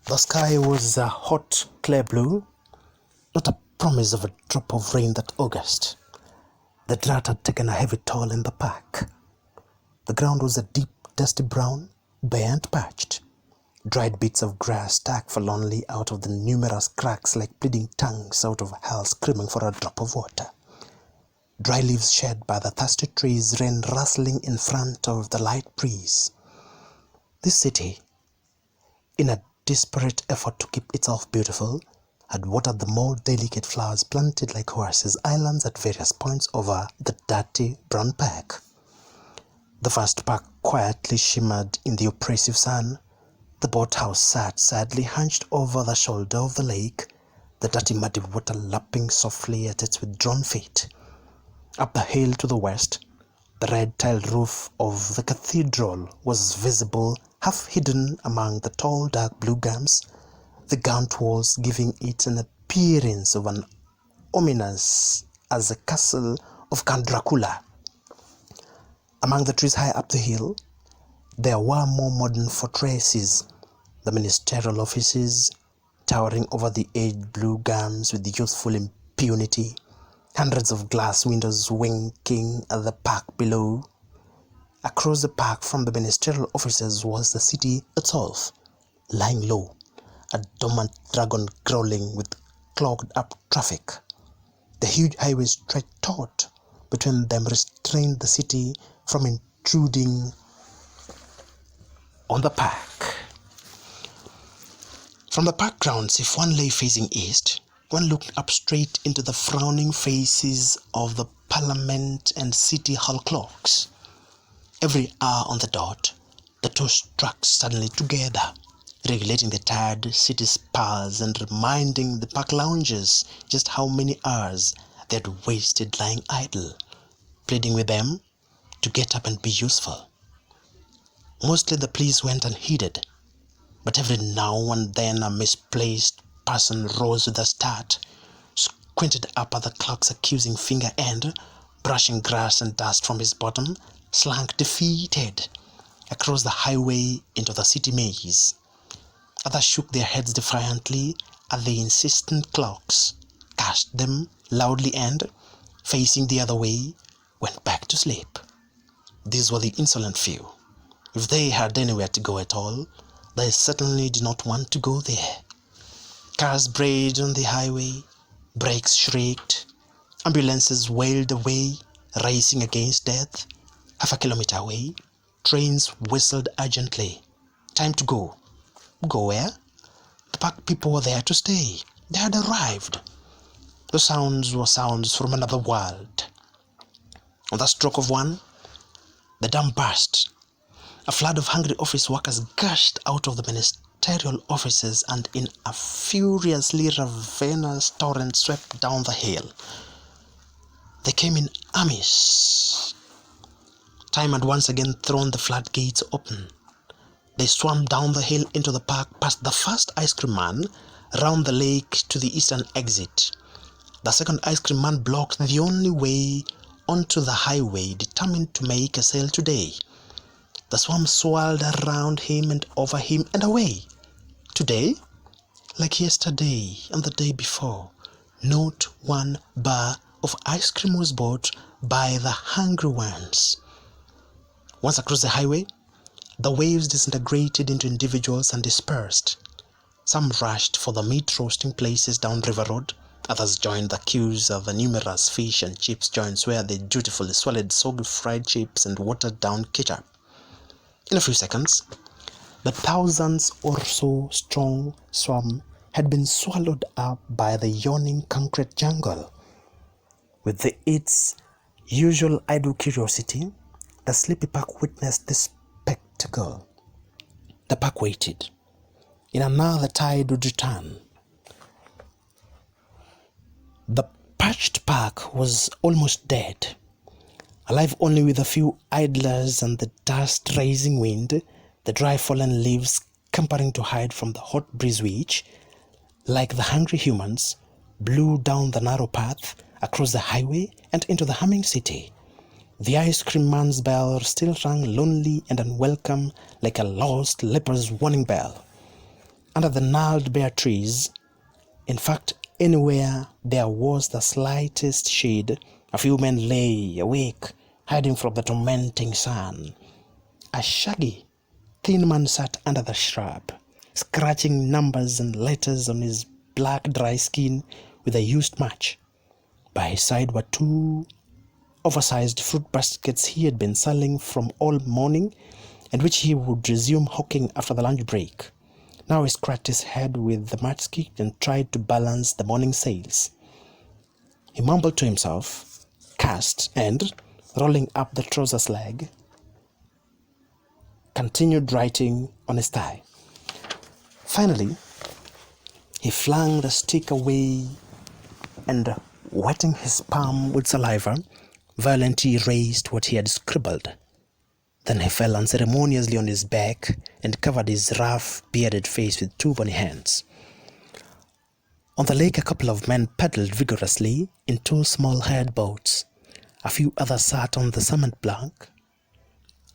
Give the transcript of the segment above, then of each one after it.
The sky was a hot, clear blue, not a promise of a drop of rain that August. The drought had taken a heavy toll in the park. The ground was a deep, dusty brown, bare and parched. Dried bits of grass stuck forlornly out of the numerous cracks like bleeding tongues out of hell screaming for a drop of water. Dry leaves shed by the thirsty trees ran rustling in front of the light breeze. This city, in a desperate effort to keep itself beautiful, had watered the more delicate flowers planted like horses' islands at various points over the dirty brown park. The vast park quietly shimmered in the oppressive sun. The boathouse sat sadly hunched over the shoulder of the lake, the dirty muddy water lapping softly at its withdrawn feet. Up the hill to the west, the red-tiled roof of the cathedral was visible, half hidden among the tall dark blue gums, the gaunt walls giving it an appearance of an ominous as a castle of Count Dracula. Among the trees high up the hill, there were more modern fortresses, the ministerial offices, towering over the aged blue gums with youthful impunity, hundreds of glass windows winking at the park below. Across the park from the ministerial offices was the city itself, lying low, a dormant dragon growling with clogged-up traffic. The huge highway stretched taut between them restrained the city from intruding on the park. From the park grounds, if one lay facing east, one looked up straight into the frowning faces of the Parliament and City Hall clocks. Every hour on the dot, the two struck suddenly together, regulating the tired city's pulse and reminding the park loungers just how many hours they had wasted lying idle, pleading with them to get up and be useful. Mostly the pleas went unheeded, but every now and then a misplaced person rose with a start, squinted up at the clock's accusing finger and, brushing grass and dust from his bottom, slunk defeated across the highway into the city maze. Others shook their heads defiantly at the insistent clocks, cast them loudly and, facing the other way, went back to sleep. These were the insolent few. If they had anywhere to go at all, they certainly did not want to go there. Cars brayed on the highway, brakes shrieked, ambulances wailed away, racing against death. Half a kilometer away, trains whistled urgently. Time to go. Go where? The park people were there to stay. They had arrived. The sounds were sounds from another world. On the stroke of one, the dam burst. A flood of hungry office workers gushed out of the ministerial offices and in a furiously ravenous torrent swept down the hill. They came in armies. Time had once again thrown the floodgates open. They swam down the hill into the park past the first ice cream man, round the lake to the eastern exit. The second ice cream man blocked the only way onto the highway, determined to make a sale today. The swarm swirled around him and over him and away. Today, like yesterday and the day before, not one bar of ice cream was bought by the hungry ones. Once across the highway, the waves disintegrated into individuals and dispersed. Some rushed for the meat-roasting places down River Road. Others joined the queues of the numerous fish and chips joints where they dutifully swallowed soggy fried chips and watered-down ketchup. In a few seconds, the thousands or so strong swarm had been swallowed up by the yawning concrete jungle. With its usual idle curiosity, the sleepy park witnessed this spectacle. The park waited. In an hour the tide would return. The parched park was almost dead, alive only with a few idlers and the dust-raising wind, the dry fallen leaves scampering to hide from the hot breeze which, like the hungry humans, blew down the narrow path, across the highway and into the humming city. The ice cream man's bell still rang lonely and unwelcome like a lost leper's warning bell. under the gnarled bare trees. In fact, anywhere there was the slightest shade, a few men lay awake, hiding from the tormenting sun. A shaggy, thin man sat under the shrub, scratching numbers and letters on his black dry skin with a used match. By his side were two oversized fruit baskets he had been selling from all morning, and which he would resume hawking after the lunch break. Now he scratched his head with the matchstick and tried to balance the morning sales. He mumbled to himself, cursed, and, rolling up the trousers leg, continued writing on his thigh. Finally, he flung the stick away and, wetting his palm with saliva, violently erased what he had scribbled. Then he fell unceremoniously on his back and covered his rough, bearded face with two bony hands. On the lake, a couple of men paddled vigorously in two small-hired boats. A few others sat on the cement block,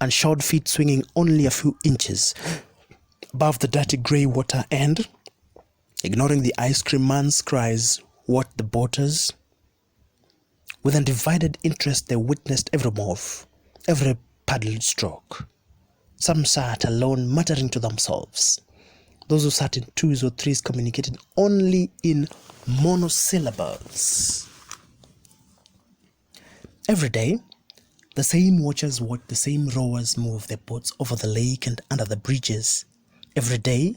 and shod feet swinging only a few inches above the dirty grey water, and, ignoring the ice cream man's cries, watched the boaters. With undivided interest they witnessed every move, every paddle stroke. Some sat alone, muttering to themselves. Those who sat in twos or threes communicated only in monosyllables. Every day, the same watchers watched the same rowers move their boats over the lake and under the bridges. Every day,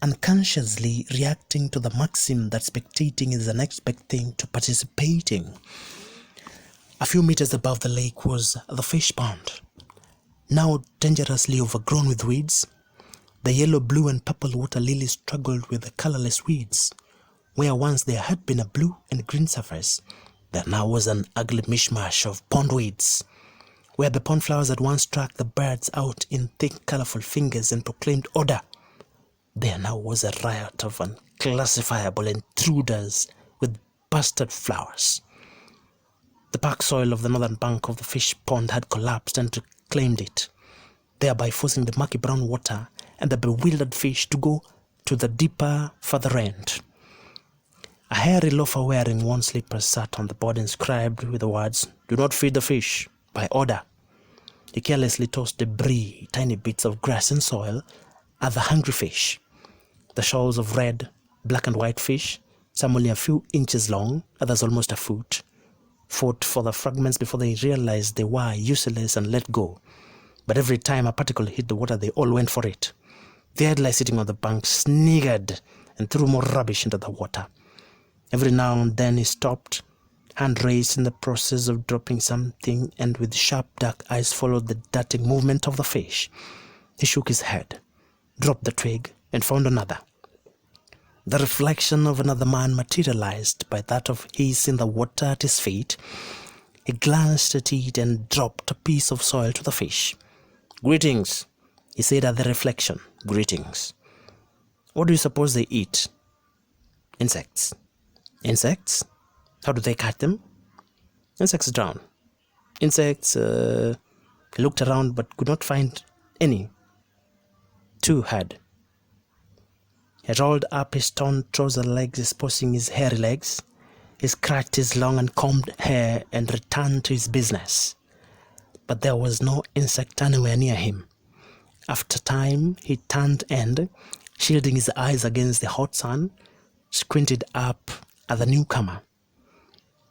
unconsciously reacting to the maxim that spectating is the next best thing to participating. A few meters above the lake was the fish pond, now dangerously overgrown with weeds. The yellow, blue, and purple water lilies struggled with the colorless weeds. Where once there had been a blue and green surface, there now was an ugly mishmash of pond weeds. Where the pond flowers had once struck the birds out in thick, colorful fingers and proclaimed order, there now was a riot of unclassifiable intruders with bastard flowers. The park soil of the northern bank of the fish pond had collapsed and reclaimed it, thereby forcing the murky brown water and the bewildered fish to go to the deeper, further end. A hairy loafer wearing worn slippers sat on the board inscribed with the words, "Do not feed the fish, by order." He carelessly tossed debris, tiny bits of grass and soil, at the hungry fish. The shoals of red, black and white fish, some only a few inches long, others almost a foot, fought for the fragments before they realized they were useless and let go. But every time a particle hit the water, they all went for it. The idler sitting on the bank sniggered and threw more rubbish into the water. Every now and then he stopped, hand raised in the process of dropping something, and with sharp dark eyes followed the darting movement of the fish. He shook his head, dropped the twig, and found another. The reflection of another man materialized by that of his in the water at his feet. He glanced at it and dropped a piece of soil to the fish. "Greetings," he said at the reflection. "Greetings. What do you suppose they eat?" "Insects." "Insects? How do they catch them?" "Insects drown." "Insects," he looked around but could not find any. Two had. He rolled up his torn trouser legs, exposing his hairy legs. He scratched his long and combed hair and returned to his business. But there was no insect anywhere near him. After time, he turned and, shielding his eyes against the hot sun, squinted up at the newcomer.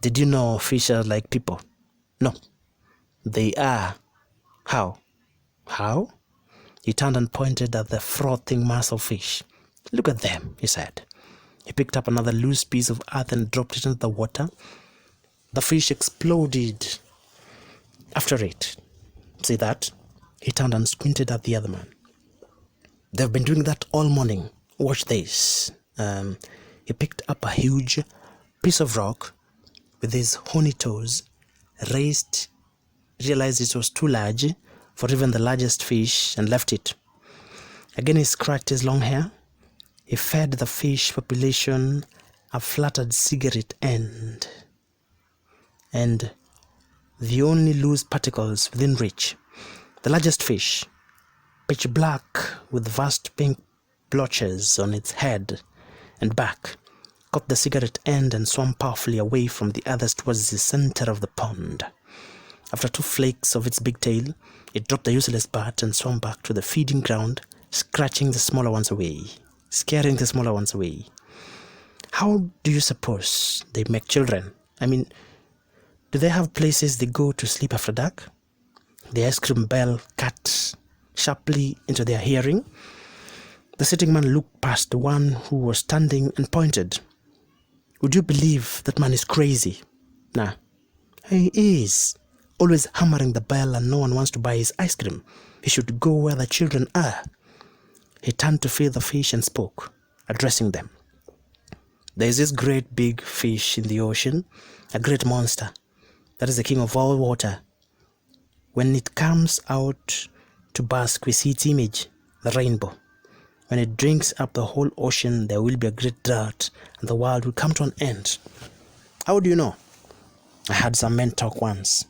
"Did you know fish are like people?" "No." "They are." "How?" "How?" He turned and pointed at the frothing mass of fish. "Look at them," he said. He picked up another loose piece of earth and dropped it into the water. The fish exploded after it. "See that?" He turned and squinted at the other man. "They've been doing that all morning. Watch this." He picked up a huge piece of rock with his horny toes, realized it was too large for even the largest fish, and left it. Again he scratched his long hair. He fed the fish population a flattered cigarette end, and the only loose particles within reach. The largest fish, pitch black with vast pink blotches on its head and back, caught the cigarette end and swam powerfully away from the others towards the center of the pond. After 2 flakes of its big tail, it dropped the useless bat and swam back to the feeding ground, scratching the smaller ones away, scaring the smaller ones away. How do you suppose they make children? I mean, do they have places they go to sleep after dark? The ice cream bell cut sharply into their hearing. The sitting man looked past the one who was standing and pointed. Would you believe that man is crazy? Nah, he is. Always hammering the bell and no one wants to buy his ice cream. He should go where the children are. He turned to feed the fish and spoke, addressing them. There is this great big fish in the ocean, a great monster. That is the king of all water. When it comes out to bask, we see its image, the rainbow. When it drinks up the whole ocean, there will be a great drought, and the world will come to an end. How do you know? I heard some men talk once.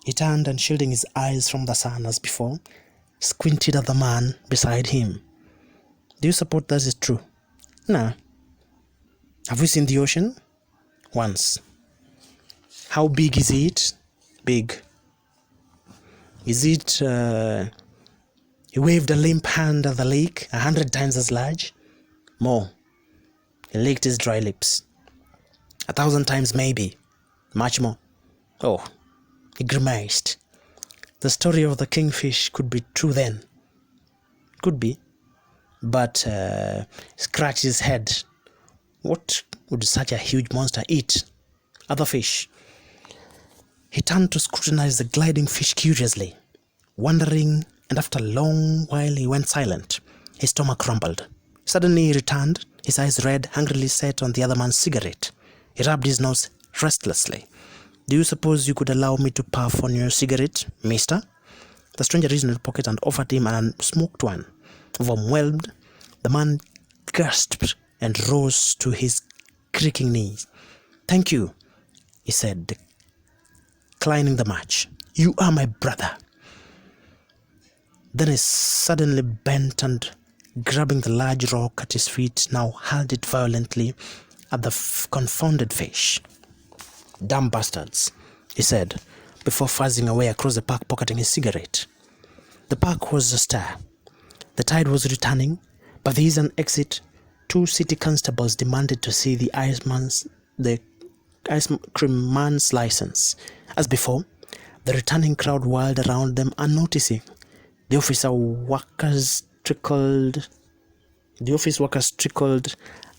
He turned and, shielding his eyes from the sun as before, squinted at the man beside him. Do you support that is true? No. Have you seen the ocean? Once. How big is it? Big. Is it, he waved a limp hand at the lake, 100 times as large? More. He licked his dry lips. 1,000 times maybe. Much more. Oh, he grimaced. The story of the kingfish could be true then. Could be. But scratched his head. What would such a huge monster eat? Other fish. He turned to scrutinize the gliding fish curiously, wondering, and after a long while he went silent. His stomach rumbled. Suddenly he returned, his eyes red, hungrily set on the other man's cigarette. He rubbed his nose restlessly. Do you suppose you could allow me to puff on your cigarette, mister? The stranger reached into his pocket and offered him an unsmoked one. Overwhelmed, the man gasped and rose to his creaking knees. Thank you, he said, declining the match. You are my brother. Then he suddenly bent and, grabbing the large rock at his feet, now hurled it violently at the confounded fish. Damn bastards, he said, before fuzzing away across the park, pocketing his cigarette. The park was astir. The tide was returning, but there is an exit. 2 city constables demanded to see the ice cream man's license. As before, the returning crowd whirled around them unnoticing. The office workers trickled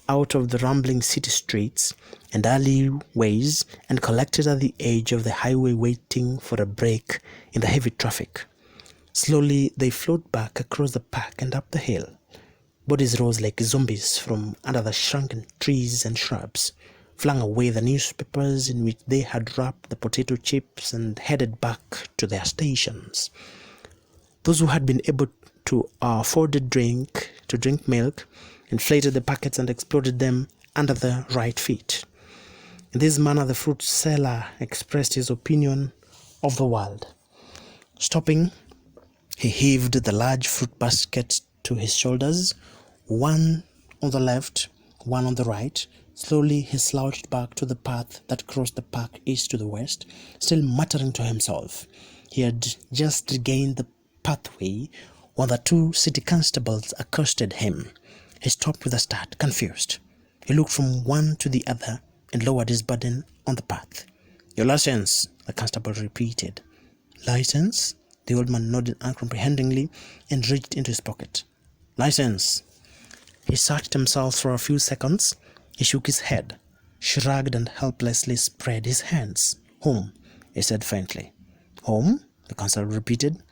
out of the rambling city streets and alleyways and collected at the edge of the highway, waiting for a break in the heavy traffic. Slowly they flowed back across the park and up the hill. Bodies rose like zombies from under the shrunken trees and shrubs, flung away the newspapers in which they had wrapped the potato chips, and headed back to their stations. Those who had been able to afford to drink milk inflated the packets and exploded them under the right feet. In this manner, the fruit seller expressed his opinion of the world. Stopping, he heaved the large fruit basket to his shoulders, one on the left, one on the right. Slowly he slouched back to the path that crossed the park east to the west, still muttering to himself. He had just regained the pathway when the 2 city constables accosted him. He stopped with a start, confused. He looked from one to the other and lowered his burden on the path. Your license, the constable repeated. License? The old man nodded uncomprehendingly and reached into his pocket. License. He searched himself for a few seconds. He shook his head, shrugged and helplessly spread his hands. Home, he said faintly. Home? The constable repeated.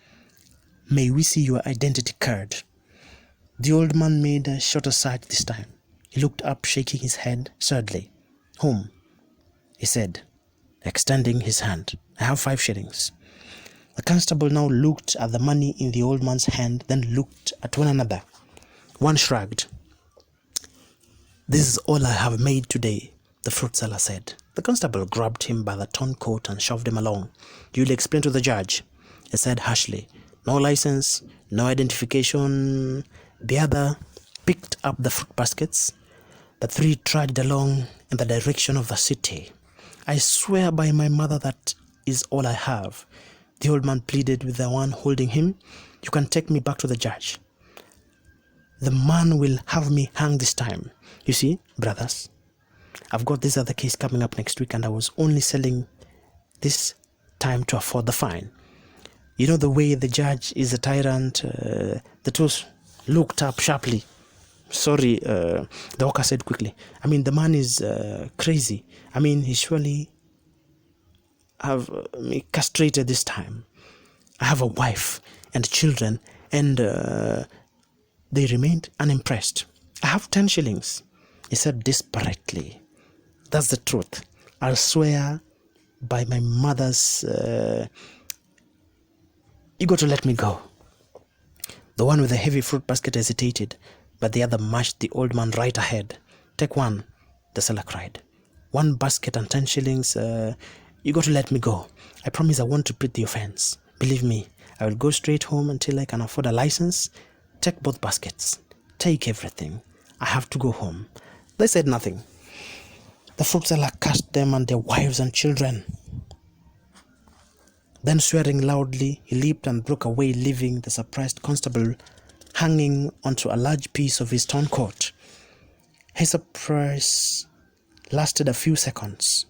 May we see your identity card? The old man made a shorter search this time. He looked up, shaking his head sadly. Home, he said, extending his hand. I have 5 shillings. The constable now looked at the money in the old man's hand, then looked at one another. One shrugged. This is all I have made today, the fruit seller said. The constable grabbed him by the torn coat and shoved him along. You'll explain to the judge, he said harshly. No license, no identification. The other picked up the fruit baskets. The three trudged along in the direction of the city. "I swear by my mother that is all I have," the old man pleaded with the one holding him. "You can take me back to the judge. The man will have me hanged this time. You see, brothers, I've got this other case coming up next week, and I was only selling this time to afford the fine." You know the way the judge is a tyrant. The two looked up sharply. "Sorry," the worker said quickly. "I mean, the man is crazy. I mean, he surely have me castrated this time. I have a wife and children, and they remained unimpressed. I have 10 shillings, he said desperately. "That's the truth. I'll swear by my mother's... you got to let me go." The one with the heavy fruit basket hesitated, but the other marched the old man right ahead. "Take one," the seller cried. "One basket and 10 shillings. You got to let me go. I promise I won't repeat the offense. Believe me, I will go straight home until I can afford a license. Take both baskets. Take everything. I have to go home." They said nothing. The fruit seller cursed them and their wives and children. Then, swearing loudly, he leaped and broke away, leaving the surprised constable hanging onto a large piece of his torn coat. His surprise lasted a few seconds.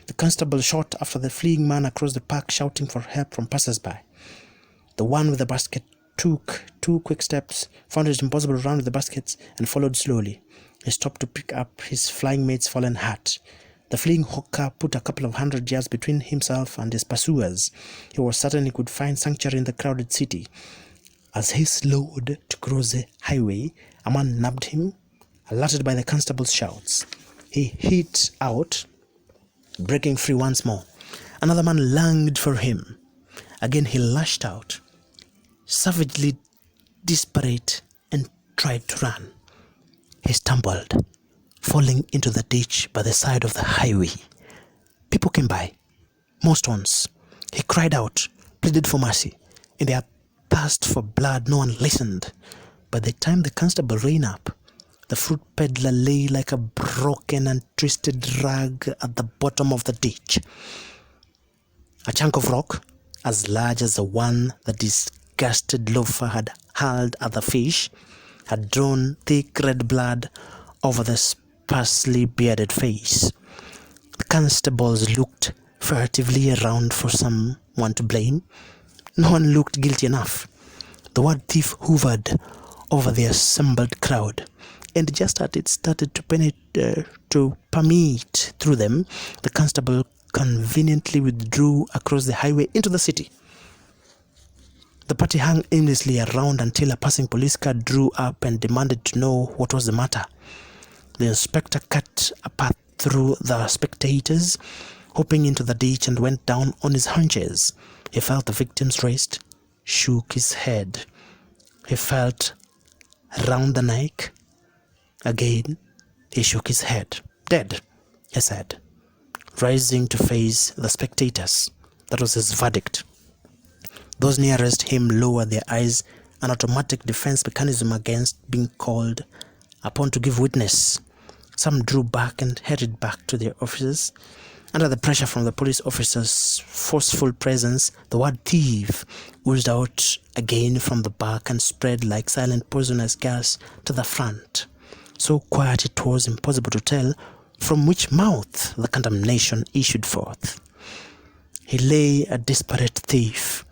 The constable shot after the fleeing man across the park, shouting for help from passers-by. The one with the basket took 2 quick steps, found it impossible to run with the baskets, and followed slowly. He stopped to pick up his flying mate's fallen hat. The fleeing hawker put a couple of 100 yards between himself and his pursuers. He was certain he could find sanctuary in the crowded city. As he slowed to cross the highway, a man nabbed him, alerted by the constable's shouts. He hit out, breaking free once more. Another man lunged for him. Again he lashed out, savagely desperate, and tried to run. He stumbled, falling into the ditch by the side of the highway. People came by, more stones. He cried out, pleaded for mercy. In their thirst for blood, no one listened. By the time the constable ran up, the fruit peddler lay like a broken and twisted rag at the bottom of the ditch. A chunk of rock, as large as the one the disgusted loafer had hurled at the fish, had drawn thick red blood over the sparsely bearded face. The constables looked furtively around for someone to blame. No one looked guilty enough. The word thief hovered over the assembled crowd, and just as it started to permeate through them, the constable conveniently withdrew across the highway into the city. The party hung aimlessly around until a passing police car drew up and demanded to know what was the matter. The inspector cut a path through the spectators, hopping into the ditch, and went down on his haunches. He felt the victim's wrist, shook his head. He felt round the neck. Again, he shook his head. "Dead," he said, rising to face the spectators. That was his verdict. Those nearest him lowered their eyes, an automatic defense mechanism against being called upon to give witness. Some drew back and headed back to their offices. Under the pressure from the police officers' forceful presence, the word thief oozed out again from the back and spread like silent poisonous gas to the front. So quiet it was impossible to tell from which mouth the condemnation issued forth. He lay a desperate thief,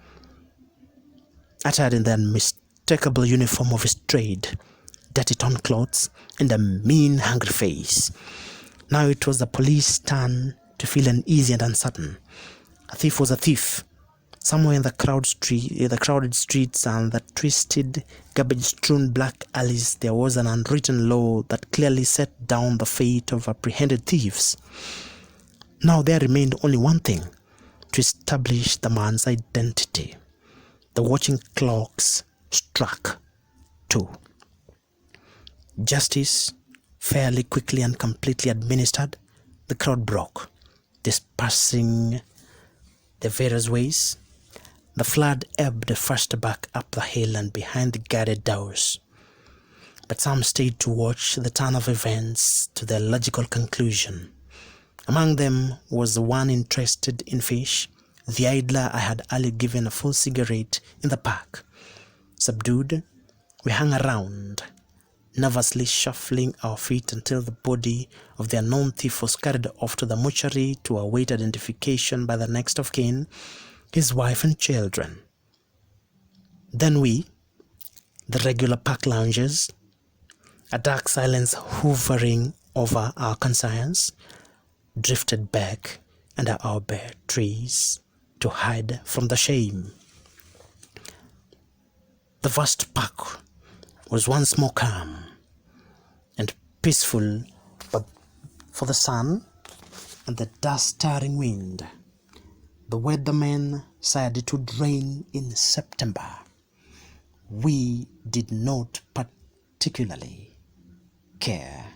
attired in the unmistakable uniform of his trade, dirty torn clothes, and a mean, hungry face. Now it was the police's turn to feel uneasy and uncertain. A thief was a thief. Somewhere in the crowded streets and the twisted, garbage-strewn black alleys, there was an unwritten law that clearly set down the fate of apprehended thieves. Now there remained only one thing: to establish the man's identity. The watching clocks struck 2. Justice, fairly quickly and completely administered, the crowd broke, dispersing the various ways. The flood ebbed first back up the hill and behind the guarded doors. but some stayed to watch the turn of events to their logical conclusion. Among them was the one interested in fish, the idler I had earlier given a full cigarette in the park. Subdued, we hung around, nervously shuffling our feet until the body of the unknown thief was carried off to the mortuary to await identification by the next of kin, his wife and children. Then we, the regular park loungers, a dark silence hovering over our conscience, drifted back under our bare trees to hide from the shame. The vast park was once more calm and peaceful, but for the sun and the dust-stirring wind, the weatherman said it would rain in September. We did not particularly care.